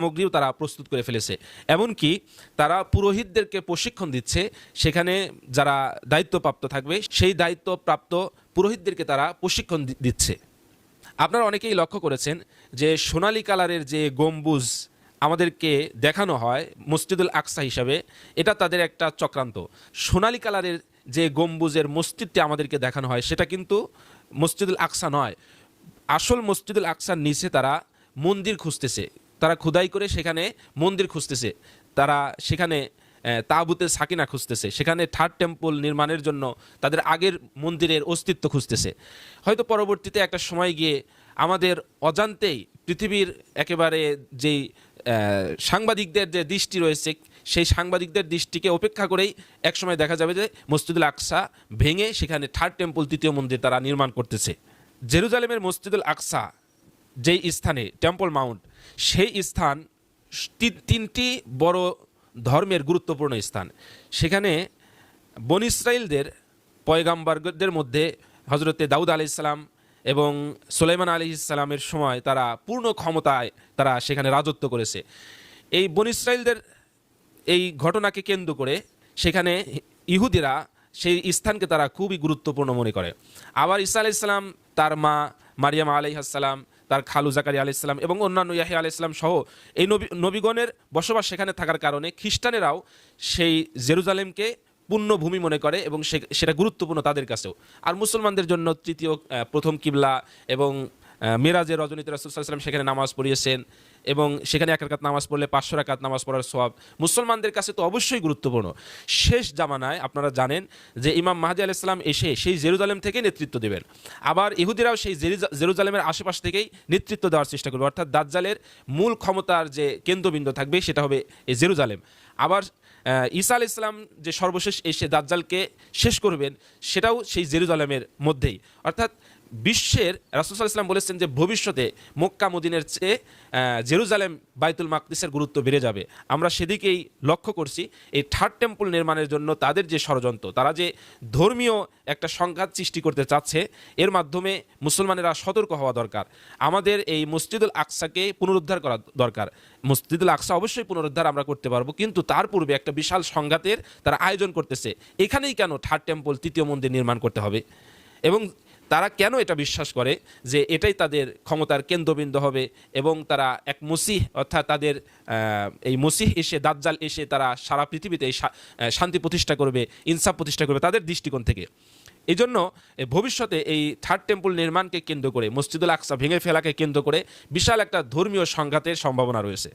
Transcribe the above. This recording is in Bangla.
সামগ্রীও তারা প্রস্তুত করে ফেলেছে। এমনকি তারা পুরোহিতদেরকে প্রশিক্ষণ দিচ্ছে, সেখানে যারা দায়িত্বপ্রাপ্ত থাকবে সেই দায়িত্বপ্রাপ্ত পুরোহিতদেরকে তারা প্রশিক্ষণ দিচ্ছে। আপনারা অনেকেই লক্ষ্য করেছেন যে সোনালী কালারের যে গম্বুজ আমাদেরকে দেখানো হয় মসজিদুল আকসা হিসাবে, এটা তাদের একটা চক্রান্ত। সোনালী কালারের যে গম্বুজের মসজিদটি আমাদেরকে দেখানো হয় সেটা কিন্তু মসজিদুল আকসা নয়। আসল মসজিদুল আকসার নিচে তারা মন্দির খুঁজতেছে, তারা খোদাই করে সেখানে মন্দির খুঁজতেছে, তারা সেখানে তাবুতে সাকিনা খুঁজতেছে, সেখানে থার্ড টেম্পল নির্মাণের জন্য তাদের আগের মন্দিরের অস্তিত্ব খুঁজতেছে। হয়তো পরবর্তীতে একটা সময় গিয়ে আমাদের অজান্তেই পৃথিবীর একেবারে যেই সাংবাদিকদের যে দৃষ্টি রয়েছে সেই সাংবাদিকদের দৃষ্টিকে উপেক্ষা করেই একসময় দেখা যাবে যে মসজিদুল আকসা ভেঙে সেখানে থার্ড টেম্পল তৃতীয় মন্দির তারা নির্মাণ করতেছে। জেরুজালেমের মসজিদুল আকসা যেই স্থানে টেম্পল মাউন্ট, সেই স্থান তিনটি বড় ধর্মের গুরুত্বপূর্ণ স্থান। সেখানে বনী ইসরাইলদের পয়গাম্বরদের মধ্যে হজরতে দাউদ আলাইহিসসালাম এবং সুলাইমান আলাইহিসসালামের সময় তারা পূর্ণ ক্ষমতায় তারা সেখানে রাজত্ব করেছে। এই বনী ইসরাইলদের এই ঘটনাকে কেন্দ্র করে সেখানে ইহুদিরা সেই স্থানকে তারা খুবই গুরুত্বপূর্ণ মনে করে। আবার ঈসা আলাইহিসসালাম, তার মা মারিয়াম আলাইহিসসালাম, তার খালু জাকারিয়া আলাইহিসসালাম এবং অন্যান্য ইয়াহিয়া আলাইহিসসালাম সহ এই নবীগণের বসবাস সেখানে থাকার কারণে খ্রিস্টানেরাও সেই জেরুজালেমকে পুণ্যভূমি মনে করে এবং সেটা গুরুত্বপূর্ণ তাদের কাছেও। আর মুসলমানদের জন্য প্রথম কিবলা এবং মেরাজে রজনীতে রাসূল সাল্লাল্লাহু আলাইহি ওয়াসাল্লাম সেখানে নামাজ পড়িয়েছেন এবং সেখানে 1 রাকাত নামাজ পড়লে 500 রাকাত নামাজ পড়ার সওয়াব মুসলমানদের কাছে তো অবশ্যই গুরুত্বপূর্ণ। শেষ জামানায় আপনারা জানেন যে ইমাম মাহদী আলাইহিস সালাম এসে সেই জেরুজালেম থেকে নেতৃত্ব দেবেন। আবার ইহুদিরাও সেই জেরুজালেমের আশেপাশ থেকেই নেতৃত্ব দেওয়ার চেষ্টা করবে, অর্থাৎ দাজ্জালের মূল ক্ষমতার যে কেন্দ্রবিন্দু থাকবে সেটা হবে এই জেরুজালেম। আবার ঈসা আলাইহিস সালাম যে সর্বশেষ এসে দাজ্জালকে শেষ করবেন সেটাও সেই জেরুজালেমের মধ্যেই। অর্থাৎ বিশ্বের রাসূল সাল্লাল্লাহু আলাইহি ওয়াসাল্লাম বলেছেন যে ভবিষ্যতে মক্কা মদিনার চেয়ে জেরুজালেম বাইতুল মাকদিসের গুরুত্ব বেড়ে যাবে। আমরা সেদিকেই লক্ষ্য করছি। এই থার্ড টেম্পল নির্মাণের জন্য তাদের যে ষড়যন্ত্র, তারা যে ধর্মীয় একটা সংঘাত সৃষ্টি করতে চাচ্ছে, এর মাধ্যমে মুসলমানেরা সতর্ক হওয়া দরকার। আমাদের এই মসজিদুল আকসাকে পুনরুদ্ধার করা দরকার। মসজিদুল আকসা অবশ্যই পুনরুদ্ধার আমরা করতে পারবো, কিন্তু তার পূর্বে একটা বিশাল সংঘাতের তারা আয়োজন করতেছে। এখানেই কেন থার্ড টেম্পল তৃতীয় মন্দির নির্মাণ করতে হবে? এবং তারা কেন এটা বিশ্বাস করে যে এটাই তাদের ক্ষমতার কেন্দ্রবিন্দু হবে এবং তারা এক মসিহ, অর্থাৎ তাদের এই মসিহ এসে, দাজ্জাল এসে তারা সারা পৃথিবীতে শান্তি প্রতিষ্ঠা করবে, ইনসাফ প্রতিষ্ঠা করবে তাদের দৃষ্টিকোণ থেকে। এই জন্য ভবিষ্যতে এই থার্ড টেম্পল নির্মাণকে কেন্দ্র করে, মসজিদুল আকসা ভেঙে ফেলাকে কেন্দ্র করে বিশাল একটা ধর্মীয় সংঘাতের সম্ভাবনা রয়েছে।